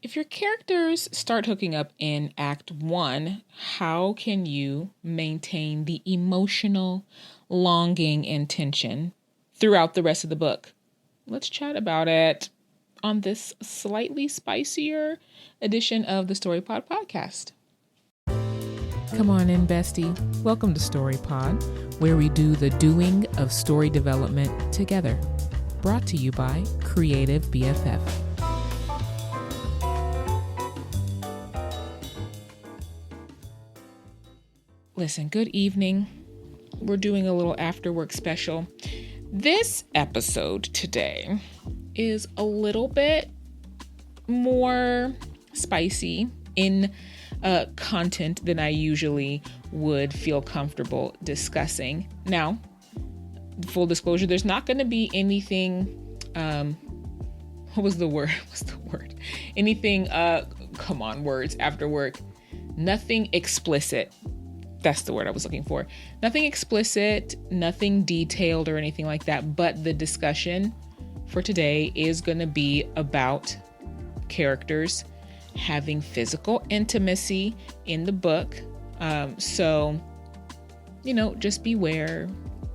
If your characters start hooking up in Act 1, how can you maintain the emotional longing and tension throughout the rest of the book? Let's chat about it on this slightly spicier edition of the StoryPod podcast. Come on in, bestie. Welcome to StoryPod, where we do the doing of story development together. Brought to you by Creative BFF. Listen, good evening. We're doing a little after work special. This episode today is a little bit more spicy in content than I usually would feel comfortable discussing. Now, full disclosure, there's not going to be anything, what was the word? Anything, come on, words after work. Nothing explicit. That's the word I was looking for. Nothing explicit, nothing detailed or anything like that. But the discussion for today is going to be about characters having physical intimacy in the book. So, just beware.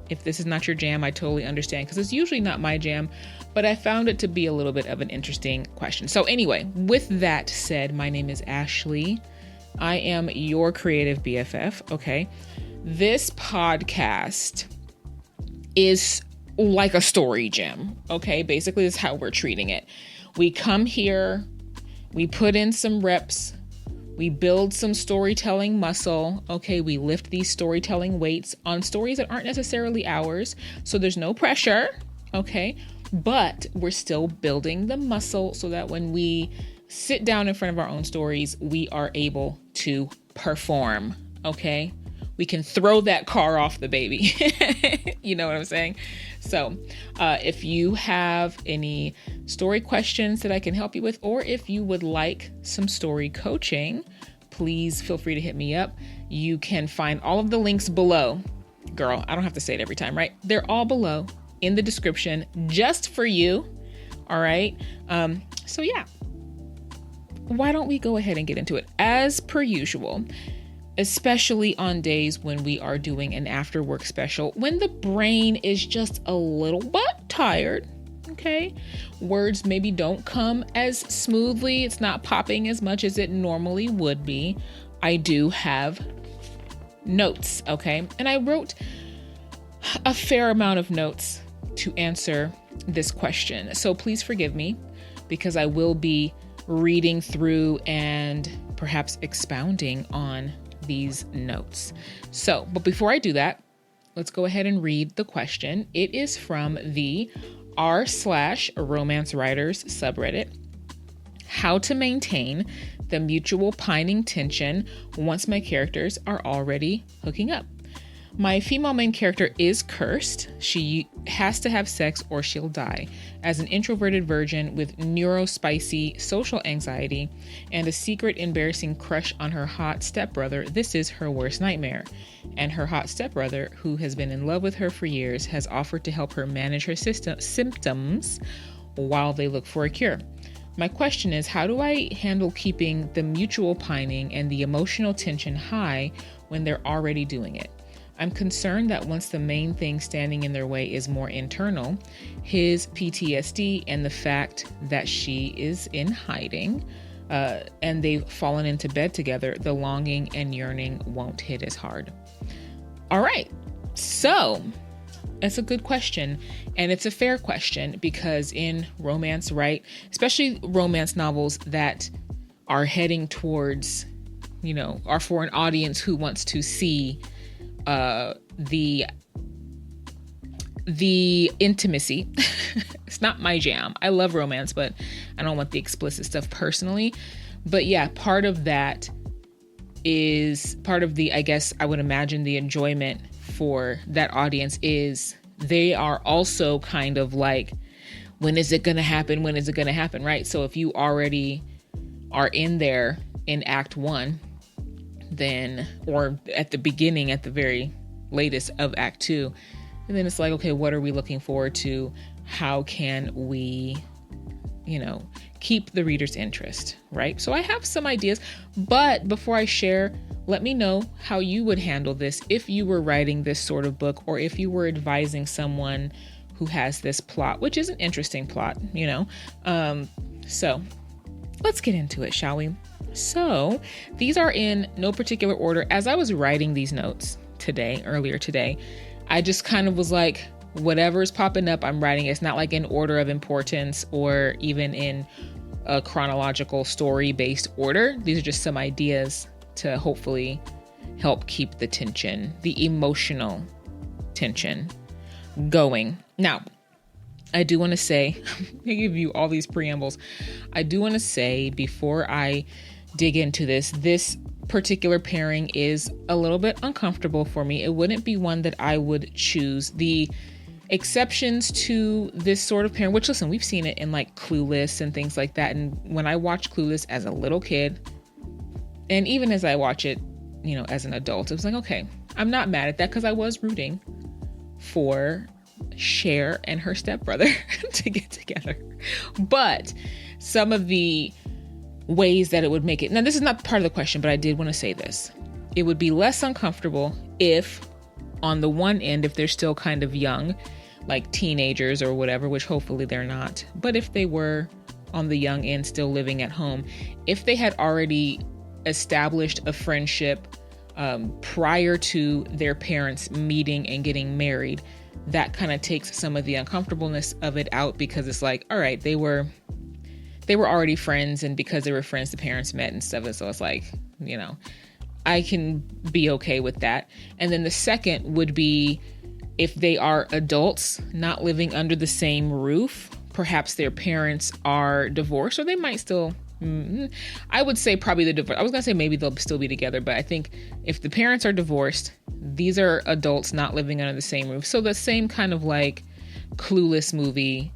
If this is not your jam, I totally understand, because it's usually not my jam, but I found it to be a little bit of an interesting question. So anyway, with that said, my name is Ashley. I am your creative BFF, okay? This podcast is like a story gym, okay? Basically, this is how we're treating it. We come here, we put in some reps, we build some storytelling muscle, okay? We lift these storytelling weights on stories that aren't necessarily ours, so there's no pressure, okay? But we're still building the muscle so that when we sit down in front of our own stories, we are able to perform, okay? We can throw that car off the baby. You know what I'm saying? So if you have any story questions that I can help you with, or if you would like some story coaching, please feel free to hit me up. You can find all of the links below. Girl, I don't have to say it every time, right? They're all below in the description just for you. All right. So yeah. Why don't we go ahead and get into it? As per usual, especially on days when we are doing an after work special, when the brain is just a little bit tired, okay? Words maybe don't come as smoothly. It's not popping as much as it normally would be. I do have notes, okay? And I wrote a fair amount of notes to answer this question. So please forgive me, because I will be reading through and perhaps expounding on these notes. So, but before I do that, let's go ahead and read the question. It is from the r/romance writers subreddit. How to maintain the mutual pining tension once my characters are already hooking up. My female main character is cursed. She has to have sex or she'll die. As an introverted virgin with neurospicy social anxiety and a secret embarrassing crush on her hot stepbrother, this is her worst nightmare. And her hot stepbrother, who has been in love with her for years, has offered to help her manage her symptoms while they look for a cure. My question is, how do I handle keeping the mutual pining and the emotional tension high when they're already doing it? I'm concerned that once the main thing standing in their way is more internal, his PTSD and the fact that she is in hiding, and they've fallen into bed together, the longing and yearning won't hit as hard. All right, so that's a good question, and it's a fair question, because in romance, right, especially romance novels that are heading towards, are for an audience who wants to see the intimacy. It's not my jam. I love romance, but I don't want the explicit stuff personally. But yeah, part of that is part of the, I guess I would imagine the enjoyment for that audience is they are also kind of like, when is it going to happen? When is it going to happen? Right. So if you already are in there in Act 1, then, or at the beginning, at the very latest of Act 2, and then it's like, okay, what are we looking forward to? How can we keep the reader's interest, right? So I have some ideas, but before I share, let me know how you would handle this if you were writing this sort of book, or if you were advising someone who has this plot, which is an interesting plot, So let's get into it, shall we? So these are in no particular order. As I was writing these notes earlier today, I just kind of was like, whatever's popping up, I'm writing. It's not like in order of importance or even in a chronological story-based order. These are just some ideas to hopefully help keep the tension, the emotional tension going. Now, I do want to say, I give you all these preambles. I do want to say before I dig into this particular pairing is a little bit uncomfortable for me. It wouldn't be one that I would choose. The exceptions to this sort of pairing, which, listen, we've seen it in like Clueless and things like that. And when I watched Clueless as a little kid, and even as I watch it, as an adult, it was like, okay, I'm not mad at that, because I was rooting for Cher and her stepbrother to get together. But some of the ways that it would make it, now this is not part of the question, but I did want to say this. It would be less uncomfortable if, on the one end, if they're still kind of young, like teenagers or whatever, which hopefully they're not, but if they were on the young end, still living at home, if they had already established a friendship prior to their parents meeting and getting married, that kind of takes some of the uncomfortableness of it out, because it's like, all right, they were already friends, and because they were friends, the parents met and stuff. And so it's like, I can be okay with that. And then the second would be if they are adults not living under the same roof, perhaps their parents are divorced, or they might still, I would say probably the divorce. I was going to say maybe they'll still be together, but I think if the parents are divorced, these are adults not living under the same roof. So the same kind of like Clueless movie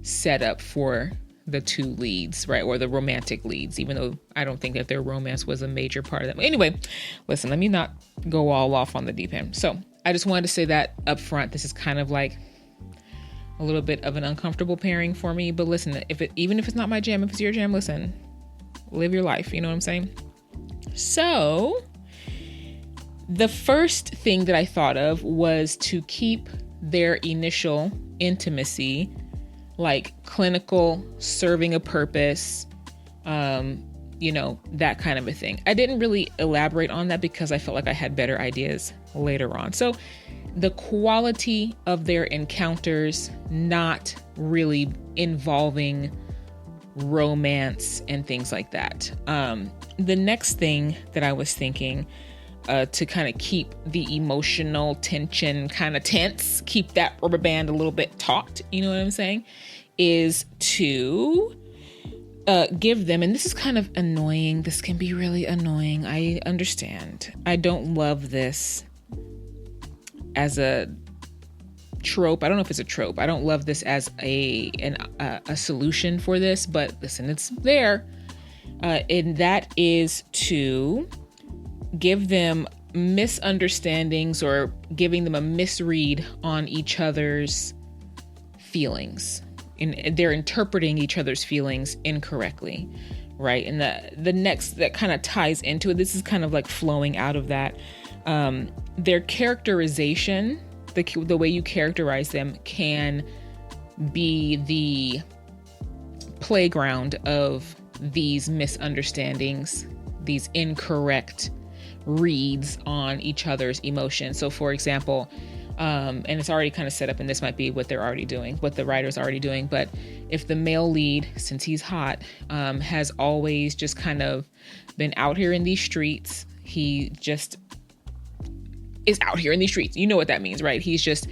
setup for the two leads, right? Or the romantic leads, even though I don't think that their romance was a major part of them. Anyway, listen, let me not go all off on the deep end. So I just wanted to say that up front. This is kind of like a little bit of an uncomfortable pairing for me, but listen, even if it's not my jam, if it's your jam, listen, live your life. You know what I'm saying? So the first thing that I thought of was to keep their initial intimacy like clinical, serving a purpose, that kind of a thing. I didn't really elaborate on that because I felt like I had better ideas later on. So the quality of their encounters, not really involving romance and things like that. The next thing that I was thinking to kind of keep the emotional tension kind of tense, keep that rubber band a little bit taut, you know what I'm saying, is to give them, and this is kind of annoying. This can be really annoying. I understand. I don't love this as a trope. I don't know if it's a trope. I don't love this as a solution for this, but listen, it's there. And that is to give them misunderstandings or giving them a misread on each other's feelings. And they're interpreting each other's feelings incorrectly, right? And the next that kind of ties into it, this is kind of like flowing out of that. Their characterization, the way you characterize them, can be the playground of these misunderstandings, these incorrect reads on each other's emotions. So for example, and it's already kind of set up, and this might be what they're already doing, what the writer's already doing. But if the male lead, since he's hot, has always just kind of been out here in these streets, he just is out here in these streets. You know what that means, right? He's just,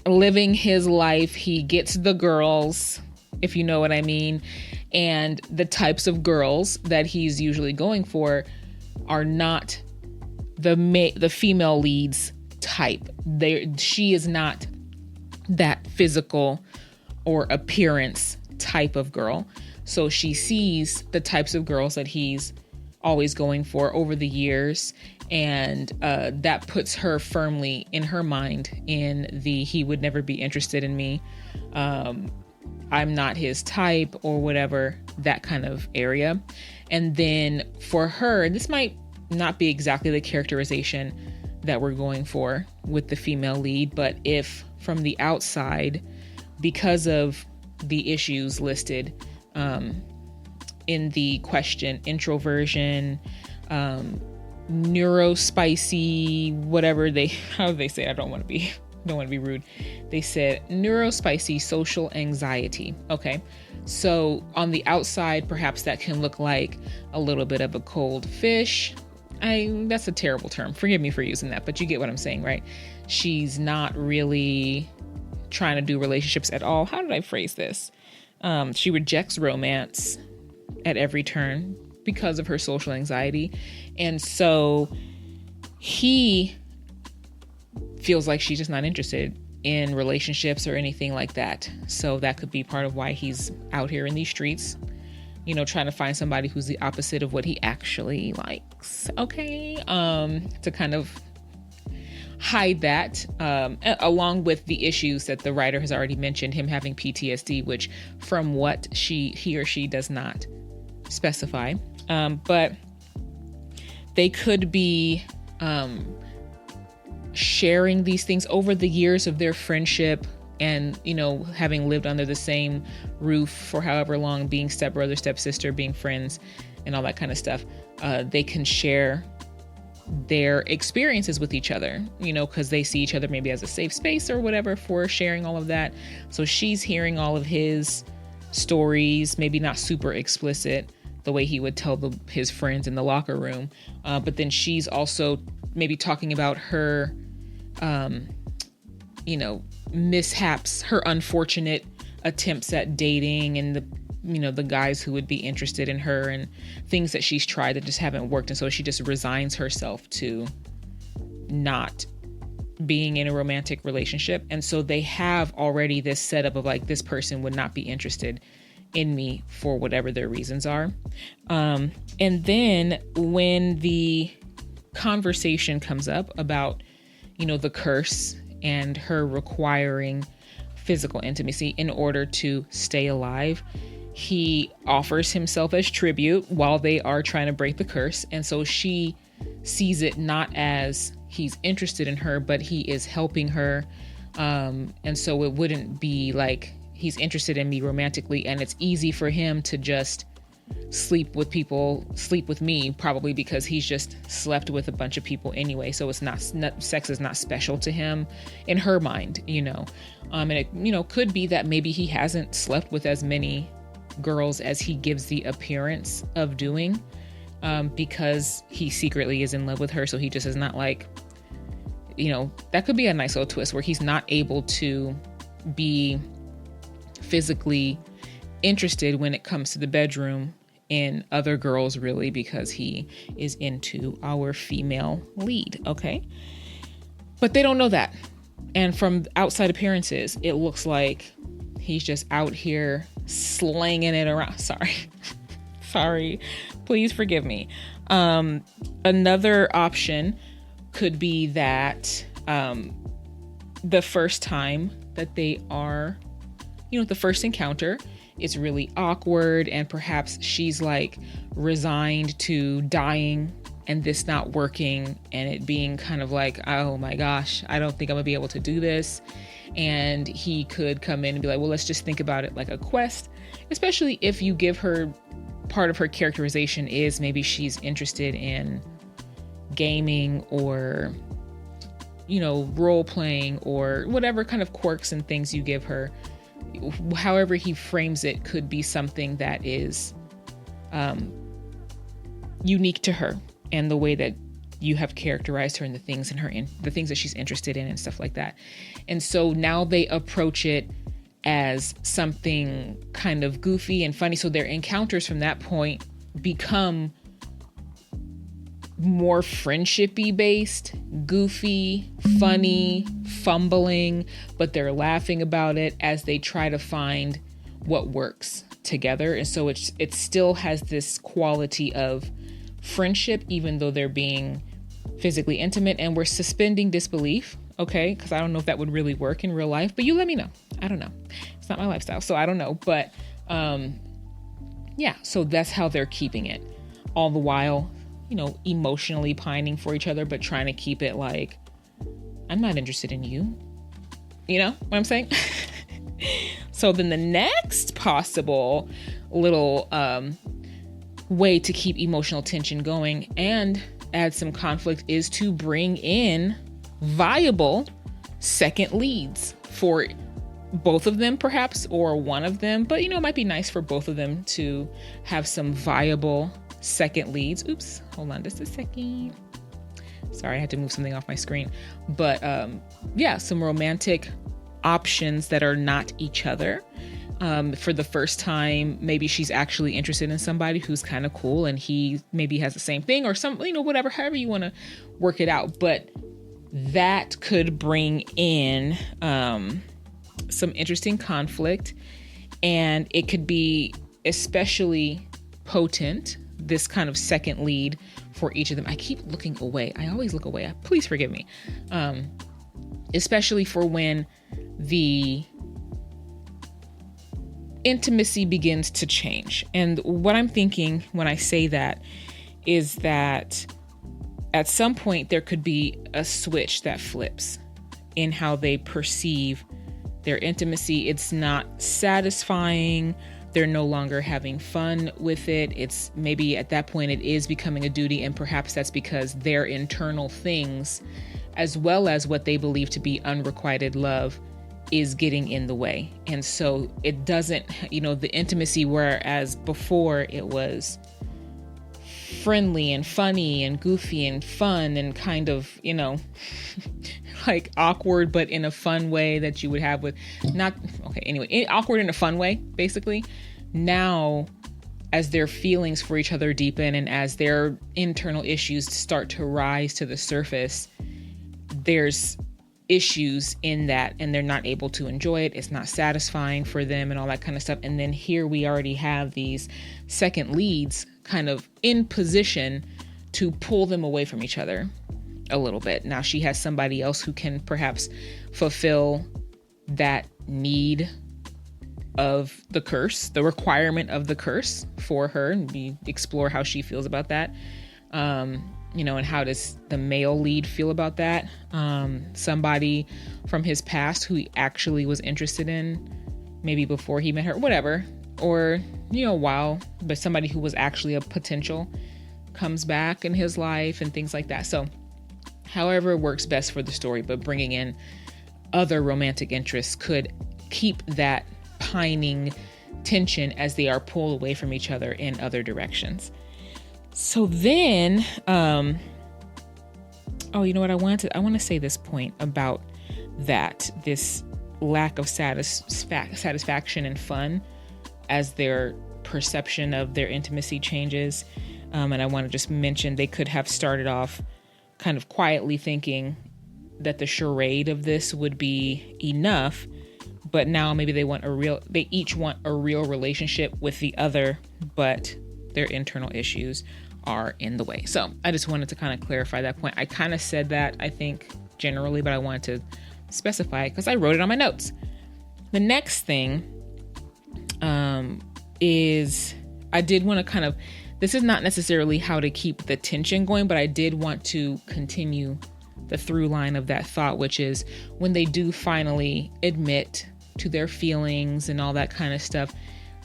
living his life. He gets the girls, if you know what I mean. And the types of girls that he's usually going for are not the female lead's type. She is not that physical or appearance type of girl. So she sees the types of girls that he's always going for over the years, and that puts her firmly in her mind in the he would never be interested in me. I'm not his type or whatever, that kind of area. And then for her, this might not be exactly the characterization that we're going for with the female lead, but if from the outside, because of the issues listed in the question, introversion, neurospicy, whatever how do they say? I don't want to be rude. They said neurospicy social anxiety. Okay. So on the outside, perhaps that can look like a little bit of a cold fish. That's a terrible term. Forgive me for using that, but you get what I'm saying, right? She's not really trying to do relationships at all. How did I phrase this? She rejects romance at every turn because of her social anxiety. And so he feels like she's just not interested in relationships or anything like that. So that could be part of why he's out here in these streets, trying to find somebody who's the opposite of what he actually likes. Okay. To kind of hide that, along with the issues that the writer has already mentioned, him having PTSD, which from what he or she does not specify. But they could be sharing these things over the years of their friendship and, having lived under the same roof for however long, being stepbrother, stepsister, being friends and all that kind of stuff. They can share their experiences with each other, because they see each other maybe as a safe space or whatever for sharing all of that. So she's hearing all of his stories, maybe not super explicit the way he would tell his friends in the locker room. But then she's also maybe talking about her, mishaps, her unfortunate attempts at dating and the guys who would be interested in her and things that she's tried that just haven't worked. And so she just resigns herself to not being in a romantic relationship. And so they have already this setup of like, this person would not be interested in me for whatever their reasons are. And then when the conversation comes up about, the curse and her requiring physical intimacy in order to stay alive, he offers himself as tribute while they are trying to break the curse. And so she sees it not as he's interested in her, but he is helping her. And so it wouldn't be like he's interested in me romantically, and it's easy for him to just sleep with me, probably because he's just slept with a bunch of people anyway. So it's not sex is not special to him in her mind, and it, could be that maybe he hasn't slept with as many girls as he gives the appearance of doing, because he secretly is in love with her. So he just is not like, that could be a nice little twist where he's not able to be physically interested when it comes to the bedroom in other girls, really, because he is into our female lead. Okay. But they don't know that. And from outside appearances, it looks like he's just out here slanging it around. Sorry. Please forgive me. Another option could be that the first time that they are, the first encounter, it's really awkward, and perhaps she's like resigned to dying and this not working, and it being kind of like, oh my gosh, I don't think I'm gonna be able to do this. And he could come in and be like, well, let's just think about it like a quest, especially if you give her part of her characterization is maybe she's interested in gaming or, role playing or whatever kind of quirks and things you give her. However he frames it could be something that is unique to her and the way that you have characterized her and the things the things that she's interested in and stuff like that. And so now they approach it as something kind of goofy and funny. So their encounters from that point become more friendship-y based, goofy, funny, fumbling, but they're laughing about it as they try to find what works together. And so it still has this quality of friendship, even though they're being physically intimate, and we're suspending disbelief. Okay. Cause I don't know if that would really work in real life, but you let me know. I don't know. It's not my lifestyle, so I don't know. But yeah, so that's how they're keeping it. All the while, emotionally pining for each other, but trying to keep it like, I'm not interested in you. You know what I'm saying? So then the next possible little way to keep emotional tension going and add some conflict is to bring in viable second leads for both of them, perhaps, or one of them. But, it might be nice for both of them to have some viable second leads. Oops, hold on just a second. Sorry, I had to move something off my screen. But yeah, some romantic options that are not each other. For the first time, maybe she's actually interested in somebody who's kind of cool and he maybe has the same thing or some, whatever, however you want to work it out. But that could bring in some interesting conflict, and it could be especially potent, this kind of second lead for each of them. I keep looking away. I always look away. Please forgive me. Especially for when the intimacy begins to change. And what I'm thinking when I say that is that at some point there could be a switch that flips in how they perceive their intimacy. It's not satisfying. They're no longer having fun with it. It's maybe at that point it is becoming a duty, and perhaps that's because their internal things, as well as what they believe to be unrequited love, is getting in the way. And so it doesn't, the intimacy, whereas before it was friendly and funny and goofy and fun and kind of, like awkward, but in a fun way that you would have with awkward in a fun way, basically. Now, as their feelings for each other deepen and as their internal issues start to rise to the surface, there's issues in that, and they're not able to enjoy it. It's not satisfying for them and all that kind of stuff. And then here we already have these second leads kind of in position to pull them away from each other a little bit. Now she has somebody else who can perhaps fulfill that need of the curse, the requirement of the curse for her, and we explore how she feels about that. And how does the male lead feel about that? Somebody from his past who he actually was interested in, maybe before he met her, whatever, or, but somebody who was actually a potential comes back in his life and things like that. So however works best for the story, but bringing in other romantic interests could keep that pining tension as they are pulled away from each other in other directions. So then, you know what I want to say this point about that, this lack of satisfaction and fun as their perception of their intimacy changes. And I want to just mention they could have started off kind of quietly thinking that the charade of this would be enough, but now maybe they each want a real relationship with the other, but their internal issues are in the way. So I just wanted to kind of clarify that point. I kind of said that, I think, generally, but I wanted to specify it because I wrote it on my notes. The next thing is I did want to this is not necessarily how to keep the tension going, but I did want to continue the through line of that thought, which is when they do finally admit to their feelings and all that kind of stuff,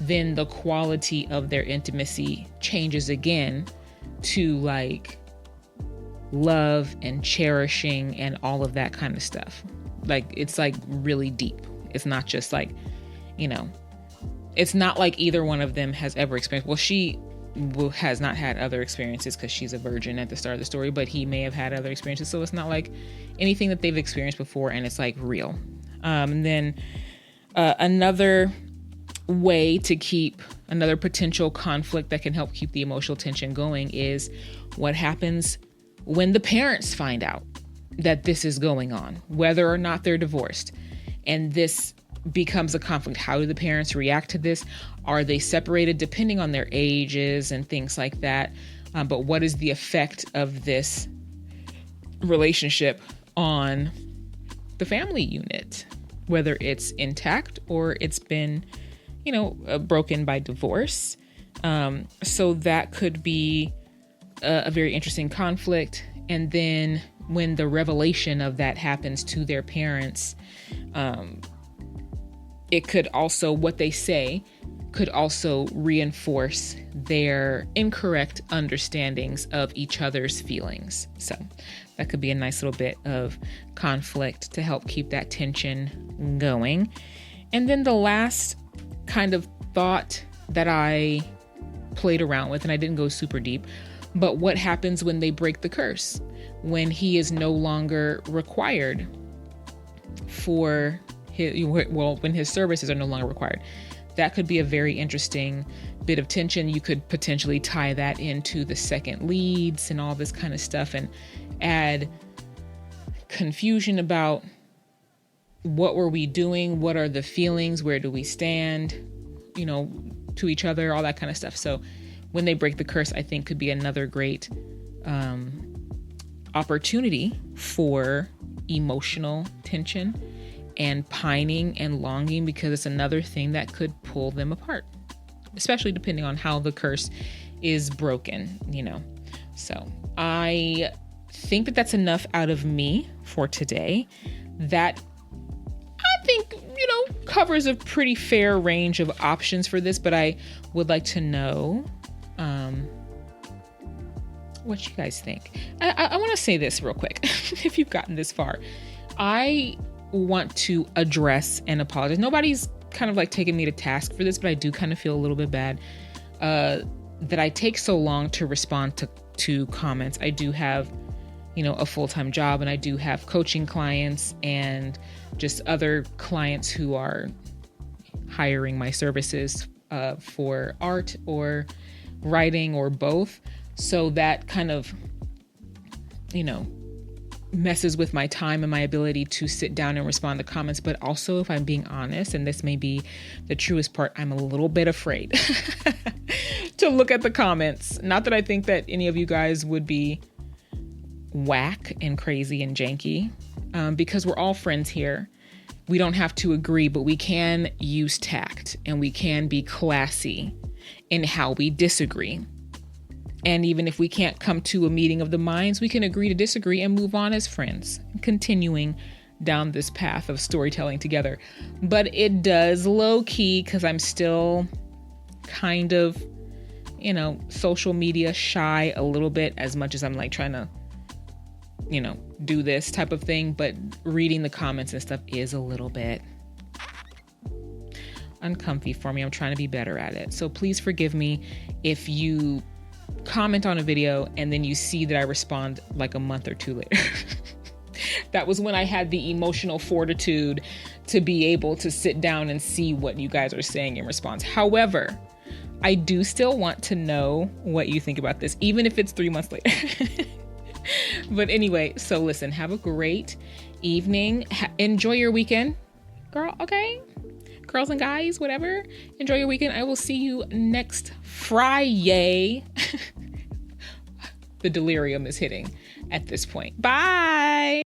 then the quality of their intimacy changes again to like love and cherishing and all of that kind of stuff. Like, it's like really deep. It's not just like, it's not like either one of them has ever experienced. Well, she has not had other experiences because she's a virgin at the start of the story, but he may have had other experiences. So it's not like anything that they've experienced before, and it's like real. And then another way to keep another potential conflict that can help keep the emotional tension going is what happens when the parents find out that this is going on, whether or not they're divorced. And this becomes a conflict. How do the parents react to this? Are they separated depending on their ages and things like that? But what is the effect of this relationship on the family unit? whether it's intact or it's been, broken by divorce. So that could be a very interesting conflict. And then when the revelation of that happens to their parents, it could also, what they say could also reinforce their incorrect understandings of each other's feelings. So that could be a nice little bit of conflict to help keep that tension going. And then the last kind of thought that I played around with, and I didn't go super deep, but what happens when they break the curse? When he is no longer required for when his services are no longer required. That could be a very interesting bit of tension. You could potentially tie that into the second leads and all this kind of stuff and add confusion about what were we doing? What are the feelings? Where do we stand, to each other, all that kind of stuff. So when they break the curse, I think could be another great opportunity for emotional tension and pining and longing, because it's another thing that could pull them apart, especially depending on how the curse is broken, So I think that that's enough out of me for today. That I think, covers a pretty fair range of options for this, but I would like to know what you guys think. I want to say this real quick. If you've gotten this far, I want to address and apologize. Nobody's kind of like taking me to task for this, but I do kind of feel a little bit bad that I take so long to respond to comments. I do have, a full-time job, and I do have coaching clients and just other clients who are hiring my services for art or writing or both. So that kind of, messes with my time and my ability to sit down and respond to comments. But also, if I'm being honest, and this may be the truest part, I'm a little bit afraid to look at the comments. Not that I think that any of you guys would be whack and crazy and janky, because we're all friends here. We don't have to agree, but we can use tact and we can be classy in how we disagree. And even if we can't come to a meeting of the minds, we can agree to disagree and move on as friends, continuing down this path of storytelling together. But it does low key, because I'm still kind of, social media shy a little bit, as much as I'm like trying to, do this type of thing. But reading the comments and stuff is a little bit uncomfy for me. I'm trying to be better at it. So please forgive me if you comment on a video and then you see that I respond like a month or two later. That was when I had the emotional fortitude to be able to sit down and see what you guys are saying in response. However, I do still want to know what you think about this, even if it's 3 months later. But anyway, so listen, have a great evening. Enjoy your weekend, girl. Okay. Girls and guys, whatever. Enjoy your weekend. I will see you next Friday. The delirium is hitting at this point. Bye.